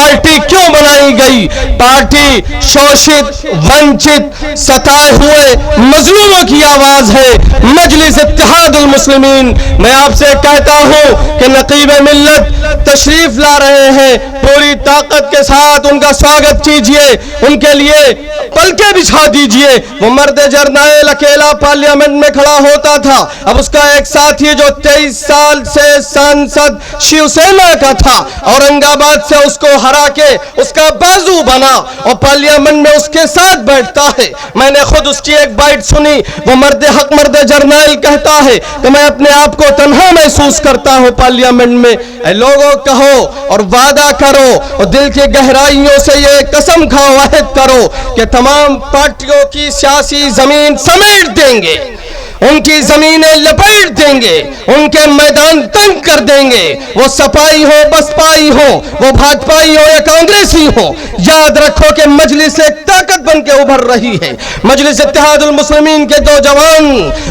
Party क्यों बनाई गई? पार्टी शोषित, वंचित, सताए हुए मजलूमों की आवाज है, मजलिस इत्तेहादुल मुस्लिमीन। मैं आपसे कहता हूं कि नकीब मिल्लत तशरीफ ला रहे हैं, पूरी ताकत के साथ उनका स्वागत कीजिए, उनके लिए पलके बिछा दीजिए। वो मर्द जरनाइल अकेला पार्लियामेंट में खड़ा होता था, अब उसका एक साथी जो 23 साल से सांसद शिवसेना का था, औरंगाबाद से उसको हरा के उसका बाजू बना और पार्लियामेंट में उसके साथ बैठता है। मैंने खुद उसकी एक बाइट सुनी। वो मर्द हक, मर्द जरनाइल कहता है कि मैं अपने आप को तन्हा महसूस करता हूं पार्लियामेंट में। ऐ लोगों, कहो और वादा करो और दिल की गहराइयों से ये कसम खाओ, वाहिद करो कि तमाम पार्टियों की सियासी जमीन समेट देंगे, उनकी जमीनें लपेट देंगे, उनके मैदान तंग कर देंगे। वो सपाई हो, बसपाई हो, वो भाजपाई हो या कांग्रेसी हो, याद रखो कि मजलिस एक ताकत बन के उभर रही है। मजलिस इत्तेहादुल मुस्लिमीन के दो जवान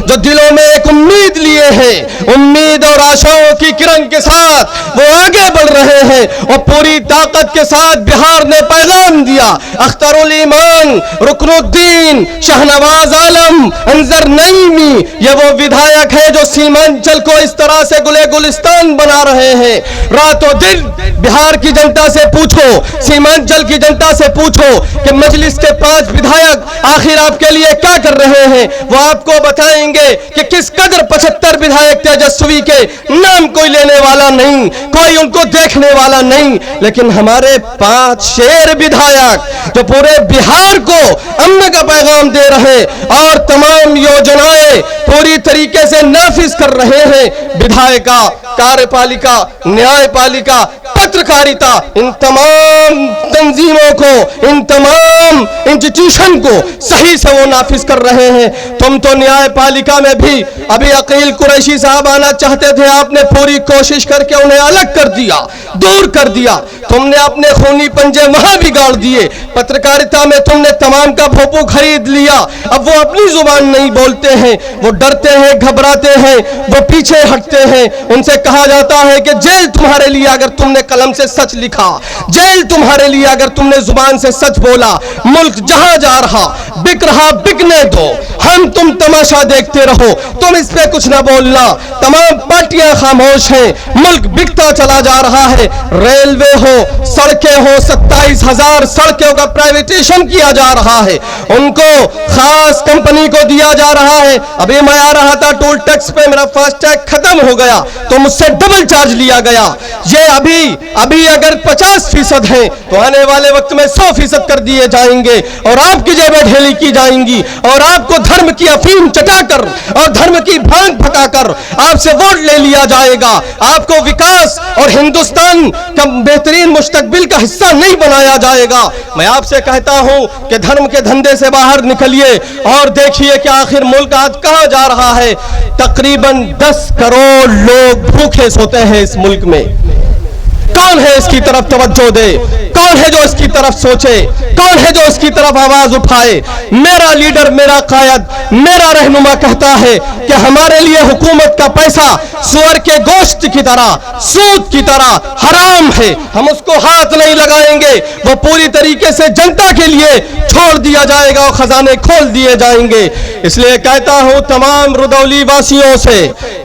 जो दिलों में एक उम्मीद लिए हैं, उम्मीद और आशाओं की किरण के साथ वो आगे बढ़ रहे हैं और पूरी ताकत के साथ बिहार ने पैगाम दिया। अख्तरुल ईमान, रुकनुद्दीन, शाहनवाज आलम, अंजर नईमी, ये वो विधायक है जो सीमांचल को इस तरह से गुले गुलिस्तान बना रहे हैं। रातों दिन बिहार की जनता से पूछो, सीमांचल की जनता से पूछो कि मजलिस के 5 विधायक आखिर आपके लिए क्या कर रहे हैं। वो आपको बताएंगे कि किस कदर 75 विधायक तेजस्वी के नाम कोई लेने वाला नहीं, कोई उनको देखने वाला नहीं, लेकिन हमारे 5 शेर विधायक जो पूरे बिहार को अमन का पैगाम दे रहे और तमाम योजनाएं पूरी तरीके से नाफिज कर रहे हैं। विधायिका, कार्यपालिका, न्यायपालिका, पत्रकारिता, इन तमाम तंजीमों को, इन तमाम इंस्टीट्यूशन को सही से वो नाफिज कर रहे हैं। तुम तो न्यायपालिका में भी अभी अकील कुरैशी साहब आना चाहते थे, आपने पूरी कोशिश करके उन्हें अलग कर दिया, दूर कर दिया। तुमने अपने खूनी पंजे वहां भी गाड़ दिए। पत्रकारिता में तुमने तमाम का भोपू खरीद लिया। अब वो अपनी जुबान नहीं बोलते हैं, वो डरते हैं, घबराते हैं, वो पीछे हटते हैं। उनसे कहा जाता है कि जेल तुम्हारे लिए अगर तुमने कलम से सच लिखा, जेल तुम्हारे लिए अगर तुमने जुबान से सच बोला। मुल्क जहां जा रहा, बिक रहा, बिकने दो, हम तुम तमाशा देखते रहो, तुम इस पे कुछ ना बोलना। तमाम पार्टियां खामोश हैं, मुल्क बिकता चला जा रहा है। रेलवे हो, सड़कें हो, 27,000 सड़कों का प्राइवेटेशन किया जा रहा है, उनको खास कंपनी को दिया जा रहा है। अभी मैं आ रहा था, टोल टैक्स पे मेरा फास्टैग खत्म हो गया तो मुझसे डबल चार्ज लिया गया। ये अभी अगर 50% है तो आने वाले वक्त में 100% कर दिए जाएंगे और आपकी जेबें ढीली की जाएंगी और आपको धर्म की अफीम चटाकर और धर्म की भांग भकाकर आपसे वोट ले लिया जाएगा। आपको विकास और हिंदुस्तान का बेहतरीन मुस्तकबिल का हिस्सा नहीं बनाया जाएगा। मैं आपसे कहता हूं कि धर्म के धंधे से बाहर निकलिए और देखिए कि आखिर मुल्क आज कहां जा रहा है। तकरीबन 10 करोड़ लोग भूखे सोते हैं इस मुल्क में। कौन है इसकी तरफ तवज्जो दे? कौन है जो इसकी तरफ सोचे? कौन है जो इसकी तरफ आवाज उठाए? मेरा लीडर, मेरा कायद, मेरा रहनुमा कहता है कि हमारे लिए हुकूमत का पैसा सुअर के गोश्त की तरह, सूद की तरह हराम है, हम उसको हाथ नहीं लगाएंगे। वो पूरी तरीके से जनता के लिए छोड़ दिया जाएगा और खजाने खोल दिए जाएंगे। इसलिए कहता हूं तमाम रुदौली वासियों से,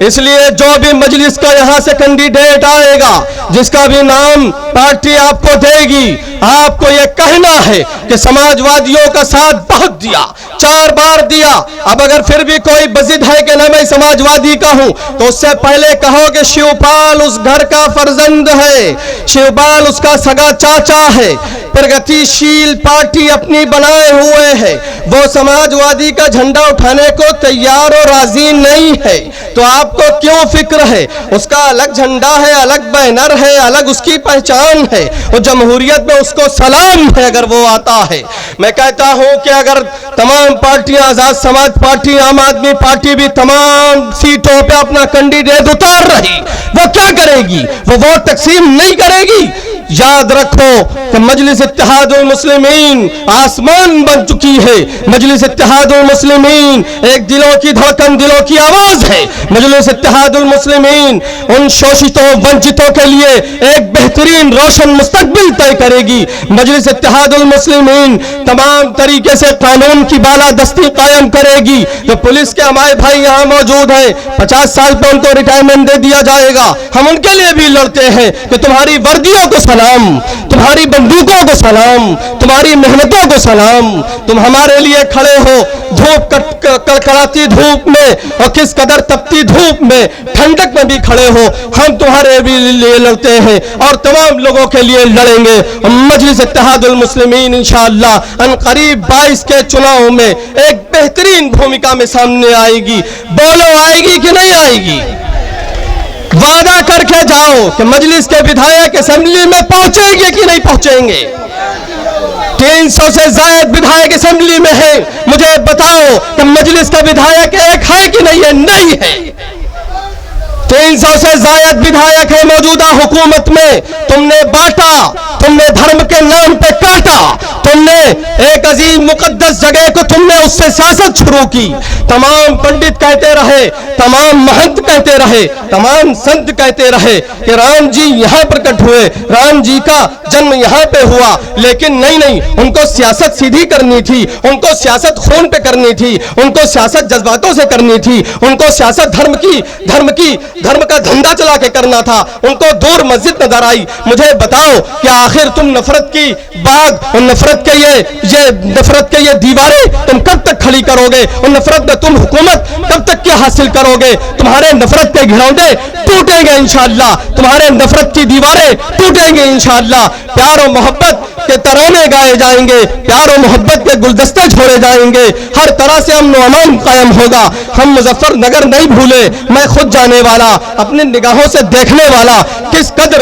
इसलिए जो भी मजलिस का यहां से कैंडिडेट आएगा, जिसका भी नाम पार्टी आपको देगी, आपको यह कहना है कि समाजवादियों का साथ बहुत दिया, 4 बार दिया। अब अगर फिर भी कोई बजिद है कि ना मैं समाजवादी का हूं, तो उससे पहले कहो कि शिवपाल उस घर का फर्जंद है, शिवपाल उसका सगा चाचा है। प्रगतिशील पार्टी अपनी बनाए हुए है, वो समाजवादी का झंडा उठाने को तैयार और राजी नहीं है, तो आपको क्यों फिक्र है? उसका अलग झंडा है, अलग बैनर है, अलग उसकी पहचान है, और जमहूरियत में उसको सलाम है अगर वो आता है। मैं कहता हूं कि अगर तमाम पार्टियां, आजाद समाज पार्टी, आम आदमी पार्टी भी तमाम सीटों पे अपना कैंडिडेट उतार रही, वो क्या करेगी? वो वोट तकसीम नहीं करेगी। याद रखो कि मजलिस इत्तेहादुल मुस्लिमीन आसमान बन चुकी है। मजलिस इत्तेहादुल मुस्लिमीन एक दिलों की धड़कन, दिलों की आवाज है। मजलिस इत्तेहादुल मुस्लिमीन उन शोषितों, वंचितों के लिए एक बेहतरीन रोशन मुस्तकबिल तय करेगी। मजलिस इत्तेहादुल मुस्लिमीन तमाम तरीके से कानून की बालादस्ती कायम करेगी। जो पुलिस के हमारे भाई यहाँ मौजूद हैं, 50 साल पर उनको रिटायरमेंट दे दिया जाएगा, हम उनके लिए भी लड़ते हैं कि तुम्हारी वर्दियों को सलाम, तुम्हारी बंदूकों को सलाम, तुम्हारी मेहनतों को सलाम। तुम हमारे लिए खड़े हो धूप कड़कड़ाती धूप में और किस कदर तपती धूप में, ठंडक में भी खड़े हो। हम तुम्हारे भी लिए लड़ते हैं और तमाम लोगों के लिए लड़ेंगे। मजलिस इत्तेहादुल मुस्लिमीन इंशाअल्लाह अनकरीब 22 के चुनाव में एक बेहतरीन भूमिका में सामने आएगी। बोलो आएगी कि नहीं आएगी? वादा करके जाओ कि मजलिस के विधायक असेंबली में पहुंचेंगे कि नहीं पहुंचेंगे? 300 से ज्यादा विधायक असेंबली में है, मुझे बताओ कि मजलिस का विधायक एक है कि नहीं है? नहीं है। 300 से ज्यादा विधायक है मौजूदा हुकूमत में। तुमने बांटा, तुमने धर्म के नाम पे काटा, तुमने एक अजीम मुकद्दस जगह को तुमने उससे सियासत शुरू की। तमाम पंडित कहते रहे, तमाम महंत कहते रहे, तमाम संत कहते रहे कि राम जी यहाँ प्रकट हुए, राम जी का जन्म यहाँ पे हुआ, लेकिन नहीं, उनको सियासत सीधी करनी थी, उनको सियासत खून पे करनी थी, उनको सियासत जज्बातों से करनी थी, उनको सियासत धर्म का धंधा चला के करना था। उनको दूर मस्जिद नजर आई। मुझे बताओ कि आखिर तुम नफरत की बाग और नफरत के ये दीवारें तुम कब तक खड़ी करोगे? और नफरत में तुम हुकूमत कब तक क्या हासिल करोगे? तुम्हारे नफरत के घिरौंदे टूटेंगे इंशाअल्लाह, तुम्हारे नफरत की दीवारें टूटेंगे इंशाअल्लाह। प्यार और मोहब्बत के तराने गाए जाएंगे, प्यार और मोहब्बत के गुलदस्ते छोड़े जाएंगे, हर तरह से अमन और अमान कायम होगा। हम मुजफ्फरनगर नहीं भूले, मैं खुद जाने वाला, अपनी निगाहों से देखने वाला, किस कदर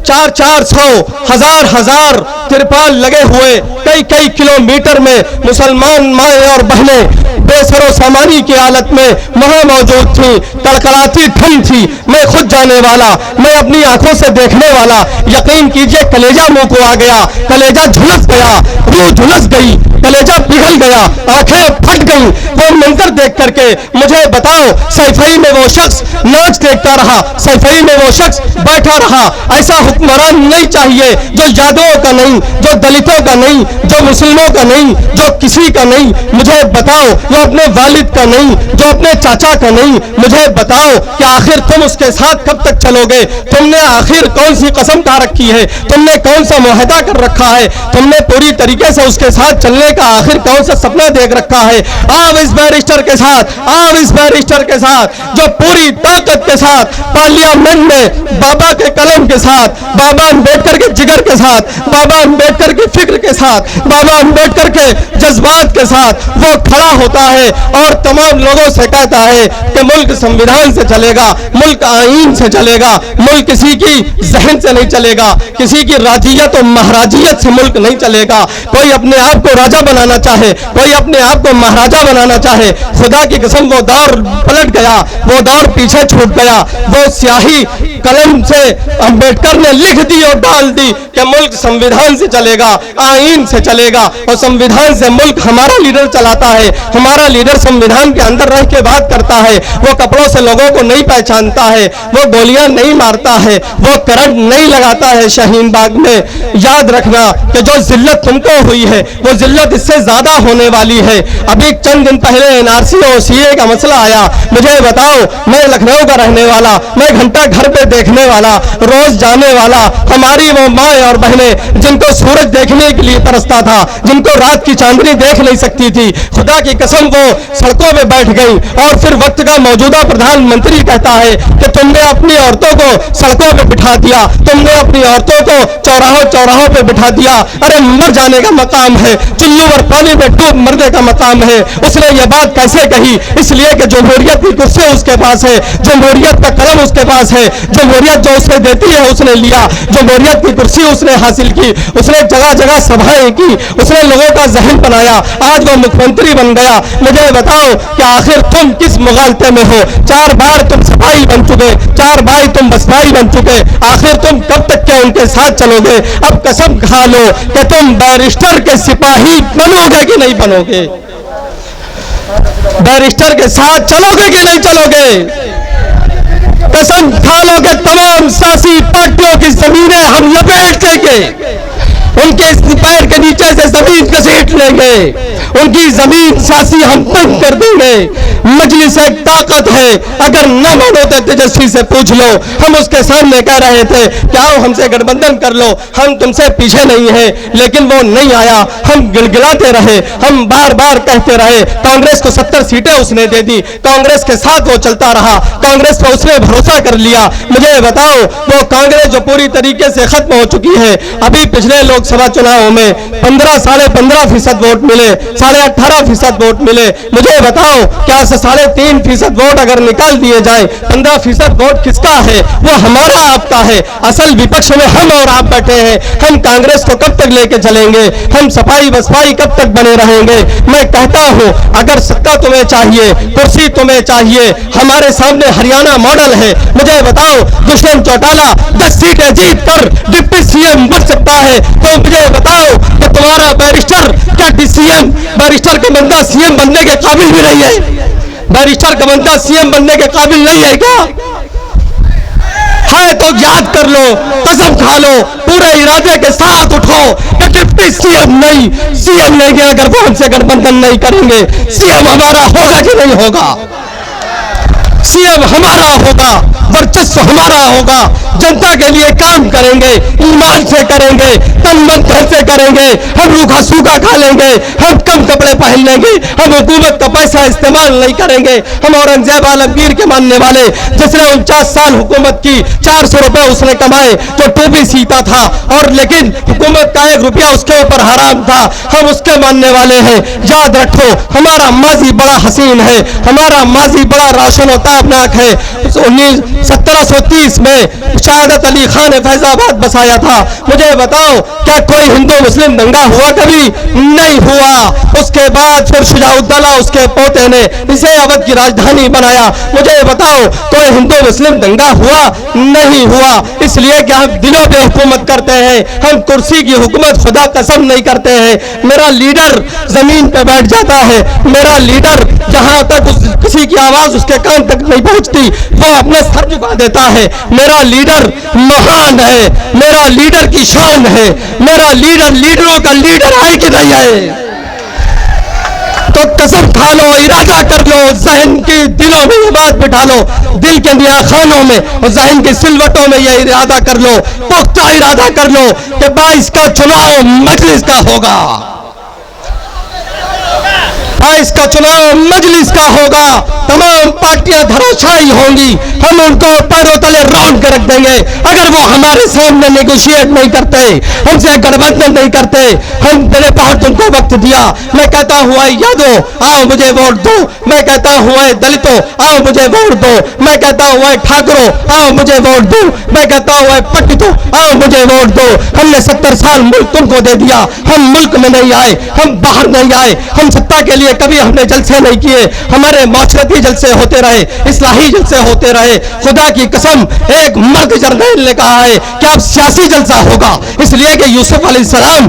400 हजार तिरपाल लगे हुए कई किलोमीटर में मुसलमान माएं और बहनें बेसरो सामानी की हालत में वहां मौजूद थी। कड़कड़ाती ठंड थी। मैं खुद जाने वाला, मैं अपनी आंखों से देखने वाला। यकीन कीजिए कलेजा मुंह को आ गया, कलेजा झुलस गया, रूह झुलस गई, कलेजा पिघल गया, आंखें फट गई वो मंजर देख करके। मुझे बताओ, सैफई में वो शख्स नाच देखता रहा, सैफई में वो शख्स बैठा रहा। ऐसा हुक्मरान नहीं चाहिए जो यादवों का नहीं, जो दलितों का नहीं, जो मुस्लिमों का नहीं, जो किसी का नहीं। मुझे बताओ, जो अपने वालिद का नहीं, जो अपने चाचा का नहीं। मुझे बताओ कि आखिर तुम उसके साथ कब तक चलोगे? तुमने आखिर कौन सी कसम खा रखी है? तुमने कौन सा मुआहदा कर रखा है? तुमने पूरी तरीके से उसके साथ चलने का आखिर कौन सा सपना देख रखा है? आप इस बैरिस्टर के साथ, आप इस बैरिस्टर के साथ जो पूरी ताकत के साथ पार्लियामेंट में बाबा के कलम के साथ, बाबा अम्बेडकर के जिगर के साथ, बाबा अम्बेडकर की फिक्र के साथ, बाबा अम्बेडकर के जज्बात के साथ वो खड़ा होता है और तमाम लोगों से कहता है कि मुल्क संविधान से चलेगा, मुल्क आईन से चलेगा, मुल्क किसी की जहन से नहीं चलेगा, किसी की राजियत और महाराजियत से मुल्क नहीं चलेगा। कोई अपने आप को राजा बनाना चाहे, कोई अपने आप को महाराजा बनाना चाहे, खुदा की कसम वो दौर पलट गया, वो दौर पीछे छूट गया। वो स्याही कलम से अम्बेडकर ने लिख दी और डाल दी कि मुल्क संविधान से चलेगा, आईन से चलेगा और संविधान से मुल्क हमारा लीडर चलाता है। हमारा लीडर संविधान के अंदर रह के बात करता है, वो कपड़ों से लोगों को नहीं पहचानता है, वो गोलियां नहीं मारता है, वो करंट नहीं लगाता है शाहीन बाग में। याद रखना कि जो जिल्लत तुमको हुई है वो जिल्लत इससे ज्यादा होने वाली है। अभी चंद दिन पहले एनआरसी और सीए का मसला आया। मुझे बताओ, मैं लखनऊ का रहने वाला, मैं घंटा घर पे देखने वाला, रोज जाने वाला, हमारी वो माए और बहनें जिनको सूरज देखने के लिए तरसता था, जिनको रात की चांदनी देख नहीं सकती थी, खुदा की कसम वो सड़कों में बैठ गई। और फिर वक्त का मौजूदा प्रधानमंत्री कहता है कि तुमने अपनी औरतों को सड़कों पे बिठा दिया, तुमने अपनी औरतों को चौराहों पे बिठा दिया। अरे मर जाने का मकाम है, चुल्लू और पानी में डूब मरने का मकाम है। उसने ये बात कैसे कही? इसलिए कि जमहूरियत की कुर्सी उसके पास है, जमहूरियत का कलम उसके पास है, जमहूरियत जो उसे देती है उसने लिया, जमहूरियत की कुर्सी उसने हासिल की, उसने जगह जगह सभाएं की, उसने लोगों का जहन बनाया, आज वो मुख्यमंत्री बन गया। मुझे बताओ कि आखिर तुम किस मुगालते में हो? 4 बार तुम सफाई बन चुके, 4 बार तुम बसपाई बन चुके, आखिर तुम कब तक क्या उनके साथ चलोगे? अब कसम खा लो कि तुम बैरिस्टर के सिपाही बनोगे कि नहीं बनोगे? बैरिस्टर के साथ चलोगे कि नहीं चलोगे? कसम खा लो कि तमाम सियासी पार्टियों की जमीनें हम लपेट देंगे, उनके पैर के नीचे से जमीन घसीट लेंगे, उनकी जमीन सासी हम बंद कर देंगे। मजलिस एक ताकत है, अगर न मानो तो तेजस्वी से पूछ लो। हम उसके सामने कह रहे थे कि आओ हमसे गठबंधन कर लो, हम तुमसे पीछे नहीं है, लेकिन वो नहीं आया। हम गिलगिलाते रहे, हम बार बार कहते रहे। कांग्रेस को 70 सीटें उसने दे दी, कांग्रेस के साथ वो चलता रहा, कांग्रेस पर उसने भरोसा कर लिया। मुझे बताओ, वो कांग्रेस जो पूरी तरीके से खत्म हो चुकी है, अभी पिछले लोकसभा चुनाव में 15.5% वोट मिले, 18.5% वोट मिले। मुझे बताओ, क्या 3.5% वोट अगर निकाल दिए जाए, 15% वोट किसका है? वो हमारा आपका है। असल विपक्ष में हम और आप बैठे हैं। हम कांग्रेस को कब तक लेके चलेंगे? हम सफाई बसपाई कब तक बने रहेंगे? मैं कहता हूं, अगर सत्ता तुम्हें चाहिए, कुर्सी तुम्हें चाहिए, हमारे सामने हरियाणा मॉडल है। मुझे बताओ, दुष्यंत चौटाला 10 सीटें जीत कर डिप्टी सीएम बन सकता है, तो मुझे बताओ कि तुम्हारा बैरिस्टर क्या सीएम, बैरिस्टर का बंदा सीएम बनने के काबिल भी नहीं है? बैरिस्टर का बंदा सीएम बनने के काबिल नहीं है क्या? है तो याद कर लो, कसम खा लो, पूरे इरादे के साथ उठो कि डिप्टी सीएम नहीं, सीएम लेंगे अगर वो हमसे गठबंधन नहीं करेंगे। सीएम हमारा होगा कि नहीं होगा? सीएम हमारा होगा, वर्चस्व हमारा होगा, जनता के लिए काम करेंगे, ईमान से करेंगे, तन मन धन से करेंगे। हम रूखा सूखा खा लेंगे, हम कम कपड़े पहन लेंगे, हम हुकूमत का पैसा इस्तेमाल नहीं करेंगे। हम औरंगजेब आलमगीर के मानने वाले, जिसने 49 साल हुकूमत की, 400 रुपए उसने कमाए, जो टोपी सीता था, और लेकिन हुकूमत का 1 रुपया उसके ऊपर हराम था। हम उसके मानने वाले हैं। याद रखो, हमारा माजी बड़ा हसीन है, हमारा माजी बड़ा रोशन और ताबनाक है। 1730 में शहादत अली खान ने फैजाबाद बसाया था। मुझे बताओ, क्या कोई हिंदू मुस्लिम दंगा हुआ? कभी नहीं हुआ। उसके बाद फिर शुजाउद्दौला उसके पोते ने इसे अवध की राजधानी बनाया। मुझे बताओ, कोई हिंदू मुस्लिम दंगा हुआ? नहीं हुआ। इसलिए कि हम दिलों पे हुकूमत करते हैं, हम कुर्सी की हुकूमत खुदा कसम नहीं करते हैं। मेरा लीडर जमीन पे बैठ जाता है, मेरा लीडर जहां तक किसी की आवाज उसके कान तक नहीं पहुंचती, वो अपने सर झुका देता है। मेरा लीडर महान है, मेरा लीडर की शान है, मेरा लीडर लीडरों का लीडर है कि नहीं है? तो कसम खा लो, इरादा कर लो, जहन के दिलों में ये बात बिठा लो, दिल के निया खानों में और जहन की सिलवटों में ये इरादा कर लो, पुख्ता इरादा कर लो कि 22 का चुनाव मजलिस का होगा, 22 का चुनाव मजलिस का होगा। तमाम पार्टियां धराशायी होंगी, हम उनको पैरों तले रौंद के रख देंगे अगर वो हमारे सामने नेगोशिएट नहीं करते, हमसे गठबंधन नहीं करते। हम मेरे पास तुमको वक्त दिया। मैं कहता हुआ यादव, आओ मुझे वोट दो। मैं कहता हुआ दलितों, आओ मुझे वोट दो। मैं कहता हुआ ठाकुरों, आओ मुझे वोट दो। मैं कहता हुआ पंडितों, आओ मुझे वोट दो। हमने 70 साल मुल्क तुमको दे दिया, हम मुल्क में नहीं आए, हम बाहर नहीं आए, हम सत्ता के लिए कभी हमने जलसे नहीं किए। हमारे माशरती जलसे होते रहे, इस्लाही जलसे होते रहे। खुदा की कसम, एक मर्द जर्नैल ने कहा है कि अब सियासी जलसा होगा, इसलिए कि यूसुफ अलैहिस्सलाम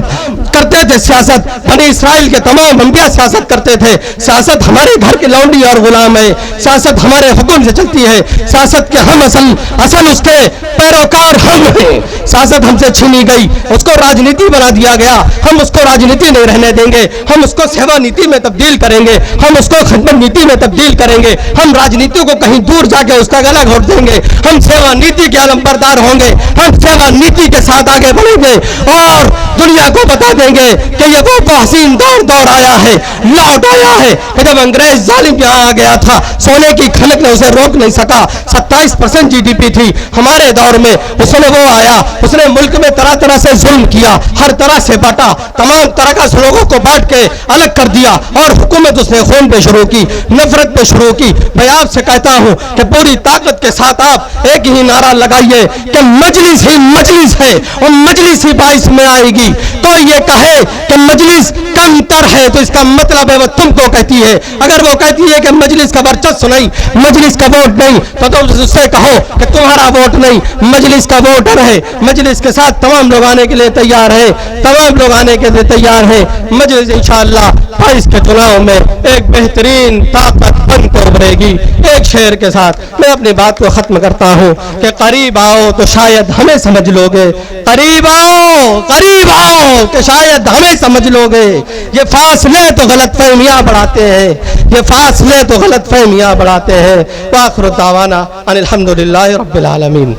करते थे सियासत, बनी इस्राइल के तमाम अंबिया सियासत करते थे। सियासत हमारे घर की लौंडी और गुलाम है, सियासत हमारे हुक्म से चलती है, सियासत के हम असल उसके पैरोकार हम हैं। सियासत हमसे छीनी गई, उसको राजनीति बना दिया गया। हम उसको राजनीति नहीं रहने देंगे, हम उसको सेवा नीति में तब्दील करेंगे, हम उसको खिदमत नीति में तब्दील करेंगे। हम राजनीति को कहीं दूर जाके उसका गला घोट देंगे। हम सेवा नीति के अलंबरदार होंगे, हम सेवा नीति के साथ आगे बढ़ेंगे और दुनिया को बता देंगे कि ये वो हसीन दौर आया है, लौट आया है कि जब अंग्रेज जालिम यहाँ आ गया था, सोने की खनक ने उसे रोक नहीं सका। 27% GDP थी हमारे दौर में, उसने वो आया, उसने मुल्क में तरह तरह से जुल्म किया, हर तरह से बांटा, तमाम तरह का लोगों को बांट के अलग कर दिया और हुकूमत उसने खून पे शुरू की, नफरत पे शुरू की। मैं आपसे कहता हूं कि पूरी ताकत के साथ आप एक ही नारा लगाइए कि मजलिस ही मजलिस है और मजलिस ही 22 में आएगी। तो ये कहे कि मजलिस कमतर है तो इसका मतलब है वो तुमको कहती है। अगर वो कहती है कि मजलिस का वर्चस्व नहीं, मजलिस का वोट नहीं, तो तुम उससे कहो कि तुम्हारा वोट नहीं, मजलिस का वोटर है। मजलिस के साथ तमाम लोग आने के लिए तैयार है, तमाम लोग आने के लिए तैयार है। मजलिस इंशाअल्लाह 22 के चुनाव में एक बेहतरीन ताकत बनकर उभरेगी। एक शेर के साथ मैं अपनी बात को खत्म करता हूँ कि करीब आओ तो शायद हमें समझ लोगे, करीब आओ कि शायद हमें समझ लोगे। ये फासले तो गलत फहमियाँ बढ़ाते हैं, ये फासले तो गलत फहमियाँ बढ़ाते हैं। वाखिर दावाना अनिल हम्दुलिल्लाहि रब्बिल आलमीन।